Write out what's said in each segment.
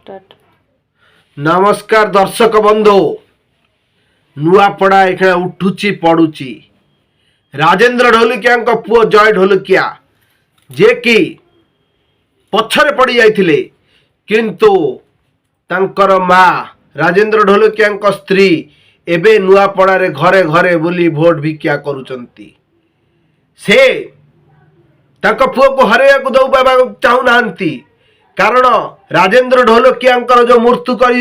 Start. नमस्कार दर्शक बंधु नुआपड़ा एखे उठुची पड़ुची राजेंद्र ढोलकिया पुओ जय ढोलकिया जे कि पछरे पड़ जाइथिले किंतु तांकर माँ राजेंद्र ढोलकिया स्त्री एबे नुआपड़ारे घरे घरे बुली भोट भिक्षा करुचंती। से तांको पुओ को हरेया को दौ पाबा चाहू नाहंती कारण राजेंद्र ढोलकिया जो मृत्यु कर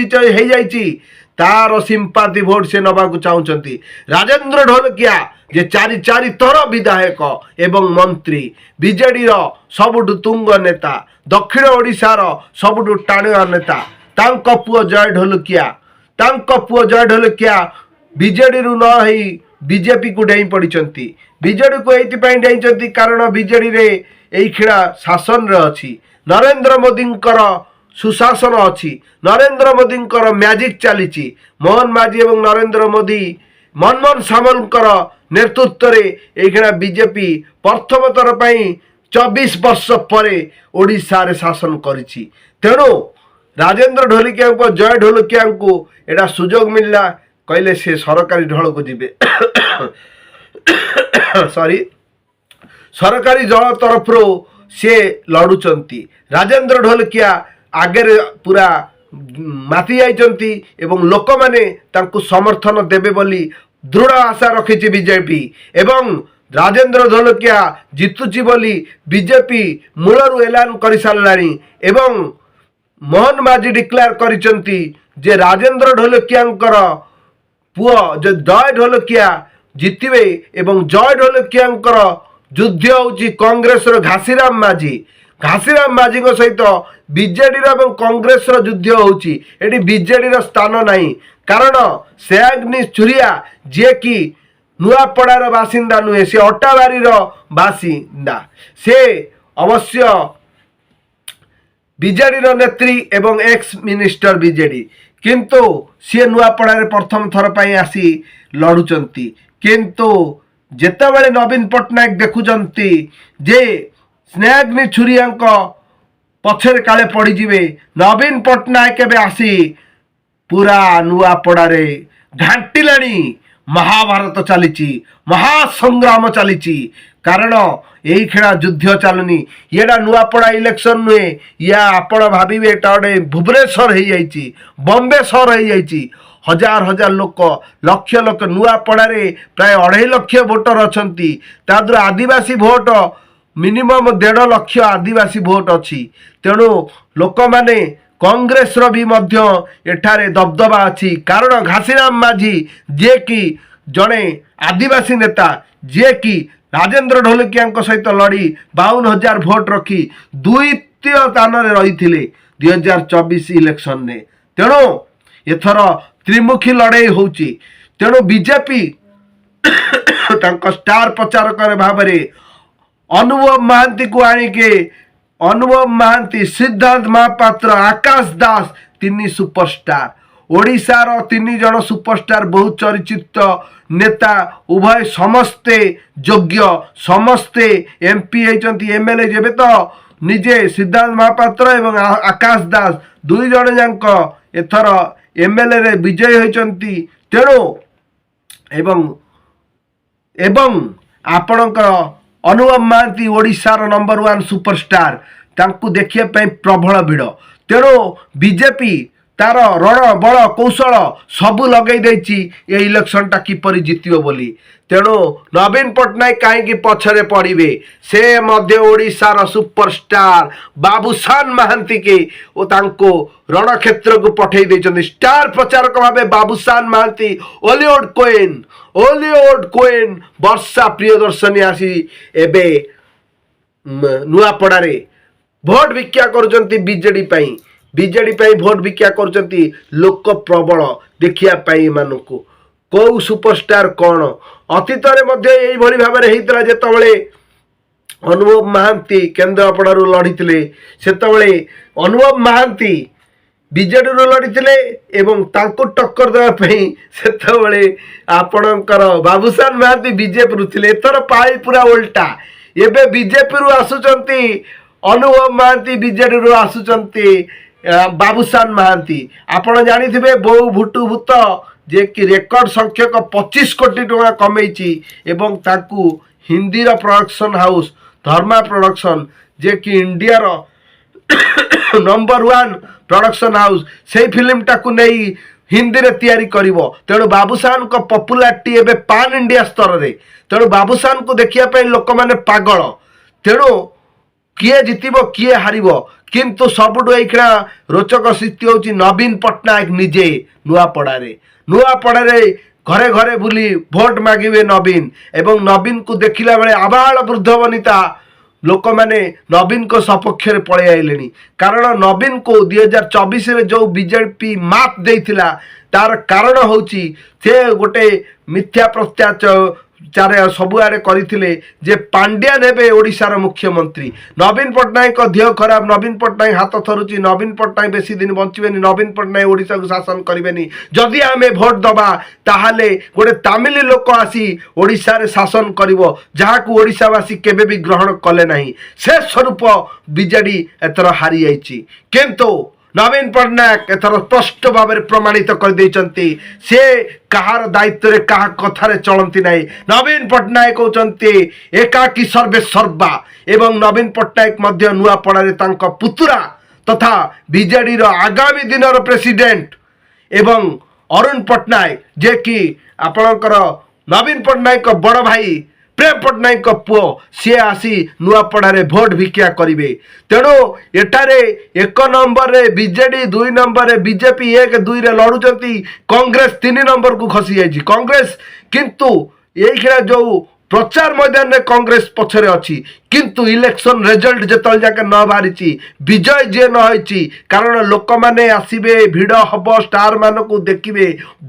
तार सिंपाती भोट से नबाकू चाहूँगी। राजेंद्र ढोलकिया जे चारि चारि थर विधायक एवं मंत्री बीजेडी सबुठु तुंग नेता दक्षिण ओडिशार सबुठु टाणुआ नेता तांको पुओ जय ढोलकिया बीजेडी रु न ही बीजेपी को डेई पड़ती। बीजेडी को ये डेई कारण बीजेडी रे एई खिड़ा शासन रे अछि नरेंद्र मोदी सुशासन अच्छी नरेंद्र मोदी मैजिक चली मोहन माझी एवं नरेंद्र मोदी मनमोहन सामलकर नेतृत्व में बीजेपी प्रथम थर पर 24 वर्ष पर ओडिशा रे शासन करिछि। तेणु राजेंद्र ढोलकिया को जय ढोलकिया को एटा सुजोग मिलला कहले से सरकारी ढल को जीवे सॉरी सरकारी दल तरफ से लड़ुचंती। राजेंद्र ढोलकिया आगे पूरा माति जाइचंती एवं लोक माने तांकु समर्थन देबे बोली दृढ़ आशा रखिछि बीजेपी एवं राजेंद्र ढोलकिया जितुची बोली बीजेपी मूलरू ऐलान कर साराणी एवं मोहन माझी डिक्लेयर करिचंती जे राजेंद्र ढोलकियांकर पुओ जो जय ढोलकिया जितिबे एवं जय ढोलकियांकर युद्ध होउची कांग्रेस रो घासीराम माझी सहित बीजेडी एवं कांग्रेस रो युद्ध होउची। एटी बीजेडी रो स्थान नहीं कारण सेयाग्नि चुरिया जे कि नुआपड़ार बासिंदा नुहे से अटाबारी रो बासिंदा से अवश्य बीजेडी रो नेत्री एवं एक्स मिनिस्टर बीजेडी किंतु सी नुआपड़ारे प्रथम थर पर आसी लड़ुचंती। किंतु जेतेबेले नवीन पट्टनायक देखुचंती जे स्नेहाग्नि छुरिया पछरे काले पड़ीजिवे नवीन पट्टनायक एबे आसी पूरा नुआपड़ारे घांटिलाणी महाभारत चली महासंग्राम चली कारण यही खेला युद्ध चलुनी ये नुआपड़ा इलेक्शन नुहे या आपण भावे गोटे भुवनेश्वर हो जाइए बॉम्बे सहर हो जाइए हजार हजार लोक लक्ष लक्ष नुआपड़ारे प्राय 2.5 लाख भोटर अच्छा तादर आदिवासी भोट मिनिमम 1.5 लाख आदिवासी भोट अच्छी। तेणु लोक माने कांग्रेस रो भी मध्य एठारे दबदबा अच्छी कारण घासीराम माझी जे कि जड़े आदिवासी नेता जे कि राजेंद्र ढोलकिया सहित लड़ी 52,000 भोट रखी द्वितीय स्थान में रही 2024 इलेक्शन ने। तेणु एथर त्रिमुखी लड़ाई होची। तेणु बीजेपी स्टार प्रचारक भाव में अनुभव महांती को आणिके अनुभव महांती सिद्धांत महापात्र आकाश दास 3 सुपरस्टार ओडिशार 3 जन सुपरस्टार बहुत चर्चित नेता उभय समस्ते योग्य समस्ते एमपी होती एमएलए जेबे तो निजे सिद्धांत महापात्र एवं आकाश दास 2 जन जांक एथर एमएलए रे विजय होती। तेणु एवं आपणकर अनुभव महांती ओडिशार नंबर 1 सुपरस्टार तांकु देखिए प्रबल भिड़। तेणु बीजेपी तार रण बल कौशल सबू लगे ये इलेक्शन टा किपरि जितियो बोली। तेणु नवीन पट्टनायक कहीं पछरे पड़े से मध्य ओडिशार सुपरस्टार बाबूसान महांती के रण क्षेत्र को पठे देछन्ति स्टार प्रचारक भावे बाबूसान महांती ओलीवुड क्वीन वर्षा प्रियदर्शनी आसी एबे नुआपड़ारे भोट भिक्षा करुचंती बीजेडी भोट भिक्षा करुचंती लोक प्रबल देखिया पाई मानकु कौ सुपरस्टार कौन अतीत में भाव में होता जिते अनुभव महांती केन्द्रापड़ारू लड़ी से अनुभव महांती बीजेडी लड़ी एवं तांको टक्कर देवाई से आपणकर बाबूसान महांती बीजेपी रू थे। एथर पाई पूरा उल्टा एबे बीजेपी रू आसुचंती अनुभव महांती बीजेडी रू आसुचंती ବାବୁସାନ ମହାନ୍ତି ଆପଣ ଜାଣିଥିବେ ବୋଉ ଭୁଟୁ ଭୂତ ଯେ କି ରେକର୍ଡ ସଂଖ୍ୟକ 25 କୋଟି ଟଙ୍କା କମେଇଛି ଏବଂ ତାଙ୍କୁ ହିନ୍ଦୀର ପ୍ରଡକ୍ସନ ହାଉସ୍ ଧର୍ମା ପ୍ରଡକ୍ସନ ଯେ କି ଇଣ୍ଡିଆର ନମ୍ବର 1 ପ୍ରଡକ୍ସନ ହାଉସ୍ ସେଇ ଫିଲ୍ମଟାକୁ ନେଇ ହିନ୍ଦୀରେ ତିଆରି କରିବ। ତେଣୁ ବାବୁସାନଙ୍କ ପପୁଲାରିଟି ଏବେ ପାନ୍ ଇଣ୍ଡିଆ ସ୍ତରରେ। ତେଣୁ ବାବୁସାନକୁ ଦେଖିବା ପାଇଁ ଲୋକମାନେ ପାଗଳ। ତେଣୁ କିଏ ଜିତିବ କିଏ ହାରିବ କିନ୍ତୁ ସବୁଠୁ ଏଇଖିଣା ରୋଚକ ସ୍ଥିତି ହେଉଛି ନବୀନ ପଟ୍ଟନାୟକ ନିଜେ ନୂଆପଡ଼ାରେ ଘରେ ଘରେ ବୁଲି ଭୋଟ ମାଗିବେ ନବୀନ ଏବଂ ନବୀନକୁ ଦେଖିଲା ବେଳେ ଆବାଳ ବୃଦ୍ଧ ବନିତା ଲୋକମାନେ ନବୀନଙ୍କ ସପକ୍ଷରେ ପଳେଇ ଆଇଲେଣି। କାରଣ ନବୀନକୁ 2024ରେ ଯେଉଁ ବିଜେପି ମାତ୍ ଦେଇଥିଲା ତାର କାରଣ ହେଉଛି ସେ ଗୋଟେ ମିଥ୍ୟା ପ୍ରତ୍ୟାଚାର ସବୁଆଡ଼େ କରିଥିଲେ ଯେ ପାଣ୍ଡିଆନ ହେବେ ଓଡ଼ିଶାର ମୁଖ୍ୟମନ୍ତ୍ରୀ। ନବୀନ ପଟ୍ଟନାୟକ ଦେହ ଖରାପ, ନବୀନ ପଟ୍ଟନାୟକ ହାତ ଥରୁଛି, ନବୀନ ପଟ୍ଟନାୟକ ବେଶୀ ଦିନ ବଞ୍ଚିବେନି, ନବୀନ ପଟ୍ଟନାୟକ ଓଡ଼ିଶାକୁ ଶାସନ କରିବେନି। ଯଦି ଆମେ ଭୋଟ ଦେବା ତାହେଲେ ଗୋଟେ ତାମିଲ ଲୋକ ଆସି ଓଡ଼ିଶାରେ ଶାସନ କରିବ ଯାହାକୁ ଓଡ଼ିଶାବାସୀ କେବେ ବି ଗ୍ରହଣ କଲେ ନାହିଁ। ସେ ସ୍ୱରୂପ ବିଜେଡି ଏଥର ହାରିଯାଇଛି। କିନ୍ତୁ ନବୀନ ପଟ୍ଟନାୟକ ଏଥର ସ୍ପଷ୍ଟ ଭାବରେ ପ୍ରମାଣିତ କରିଦେଇଛନ୍ତି ସେ କାହାର ଦାୟିତ୍ୱରେ କାହା କଥାରେ ଚଳନ୍ତି ନାହିଁ। ନବୀନ ପଟ୍ଟନାୟକ ହେଉଛନ୍ତି ଏକାକୀ ସର୍ବେ ସର୍ବା ଏବଂ ନବୀନ ପଟ୍ଟନାୟକ ମଧ୍ୟ ନୂଆପଡ଼ାରେ ତାଙ୍କ ପୁତୁରା ତଥା ବିଜେଡିର ଆଗାମୀ ଦିନର ପ୍ରେସିଡେଣ୍ଟ ଏବଂ ଅରୁଣ ପଟ୍ଟନାୟକ ଯେ କି ଆପଣଙ୍କର ନବୀନ ପଟ୍ଟନାୟକ ବଡ଼ ଭାଇ ପ୍ରେମ ପଟ୍ଟନାୟକ ପୁଅ ସିଏ ଆସି ନୂଆପଡ଼ାରେ ଭୋଟ ଭିକ୍ଷା କରିବେ। ତେଣୁ ଏଠାରେ 1 ନମ୍ବରରେ ବିଜେଡି, 2 ନମ୍ବରରେ ବିଜେପି 1, 2ରେ ଲଢ଼ୁଛନ୍ତି। କଂଗ୍ରେସ 3 ନମ୍ବରକୁ ଖସି ଯାଇଛି। କଂଗ୍ରେସ କିନ୍ତୁ ଏଇଖିଣା ଯେଉଁ ପ୍ରଚାର ମଇଦାନରେ କଂଗ୍ରେସ ପଛରେ ଅଛି କିନ୍ତୁ ଇଲେକ୍ସନ ରେଜଲ୍ଟ ଯେତେବେଳେ ଯାକେ ନ ବାହାରିଛି ବିଜୟ ଯିଏ ନ ହେଇଛି କାରଣ ଲୋକମାନେ ଆସିବେ, ଭିଡ଼ ହବ, ଷ୍ଟାର ମାନଙ୍କୁ ଦେଖିବେ।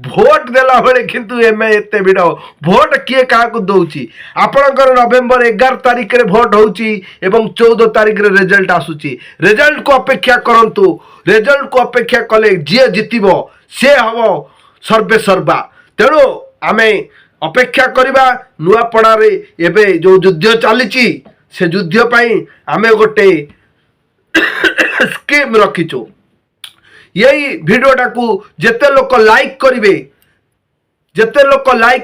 ଭୋଟ ଦେଲା ବେଳେ କିନ୍ତୁ ଏତେ ଭିଡ଼ ଭୋଟ କିଏ କାହାକୁ ଦଉଛି ଆପଣଙ୍କର ନଭେମ୍ବର 11 ତାରିଖରେ ଭୋଟ ହେଉଛି ଏବଂ 14 ତାରିଖରେ ରେଜଲ୍ଟ ଆସୁଛି। ରେଜଲ୍ଟକୁ ଅପେକ୍ଷା କରନ୍ତୁ। ରେଜଲ୍ଟକୁ ଅପେକ୍ଷା କଲେ ଯିଏ ଜିତିବ ସିଏ ହବ ସର୍ବେ ସର୍ବା। ତେଣୁ ଆମେ ଅପେକ୍ଷା କରିବା। ନୂଆପଡ଼ାରେ ଏବେ ଯେଉଁ ଯୁଦ୍ଧ ଚାଲିଛି ସେ ଯୁଦ୍ଧ ପାଇଁ ଆମେ ଗୋଟେ ସ୍କିମ୍ ରଖିଛୁ। ଏଇ ଭିଡ଼ିଓଟାକୁ ଯେତେ ଲୋକ ଲାଇକ୍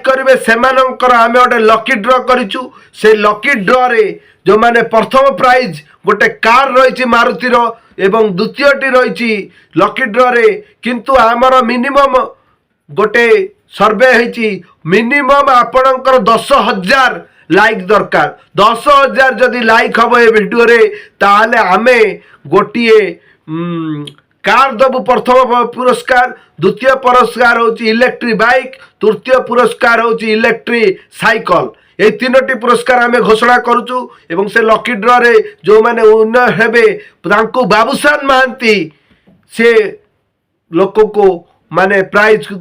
କରିବେ ସେମାନଙ୍କର ଆମେ ଗୋଟେ ଲକି ଡ୍ର କରିଛୁ। ସେ ଲକି ଡ୍ରରେ ଯେଉଁମାନେ ପ୍ରଥମ ପ୍ରାଇଜ୍ ଗୋଟେ କାର୍ ରହିଛି ମାରୁତିର ଏବଂ ଦ୍ୱିତୀୟଟି ରହିଛି ଲକି ଡ୍ରରେ କିନ୍ତୁ ଆମର ମିନିମମ୍ ଗୋଟେ ସର୍ଭେ ହେଇଛି ମିନିମମ୍ ଆପଣଙ୍କର 10,000 ଲାଇକ୍ ଦରକାର। 10,000 ଯଦି ଲାଇକ୍ ହେବ ଏ ଭିଡ଼ିଓରେ ତାହେଲେ ଆମେ ଗୋଟିଏ କାର୍ ଦେବୁ ପ୍ରଥମ ପୁରସ୍କାର, ଦ୍ୱିତୀୟ ପୁରସ୍କାର ହେଉଛି ଇଲେକ୍ଟ୍ରିକ୍ ବାଇକ୍, ତୃତୀୟ ପୁରସ୍କାର ହେଉଛି ଇଲେକ୍ଟ୍ରିକ୍ ସାଇକେଲ। এই 3ଟି ପୁରସ୍କାର ଆମେ ଘୋଷଣା କରୁଛୁ ଏବଂ ସେ ଲକି ଡ୍ରରେ ଯେଉଁମାନେ ଉନ୍ନୟ ହେବେ ତାଙ୍କୁ ବାବୁସାନ ମହାନ୍ତି ସେ ଲୋକକୁ ମାନେ ପ୍ରାଇଜ୍କୁ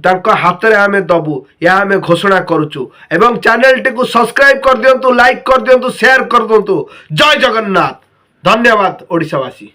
ତାଙ୍କ ହାତରେ ଆମେ ଦେବୁ ଏହା ଆମେ ଘୋଷଣା କରୁଛୁ। ଏବଂ ଚ୍ୟାନେଲଟିକୁ ସବସ୍କ୍ରାଇବ୍ କରିଦିଅନ୍ତୁ, ଲାଇକ୍ କରିଦିଅନ୍ତୁ, ସେୟାର କରିଦିଅନ୍ତୁ। ଜୟ ଜଗନ୍ନାଥ। ଧନ୍ୟବାଦ ଓଡ଼ିଶାବାସୀ।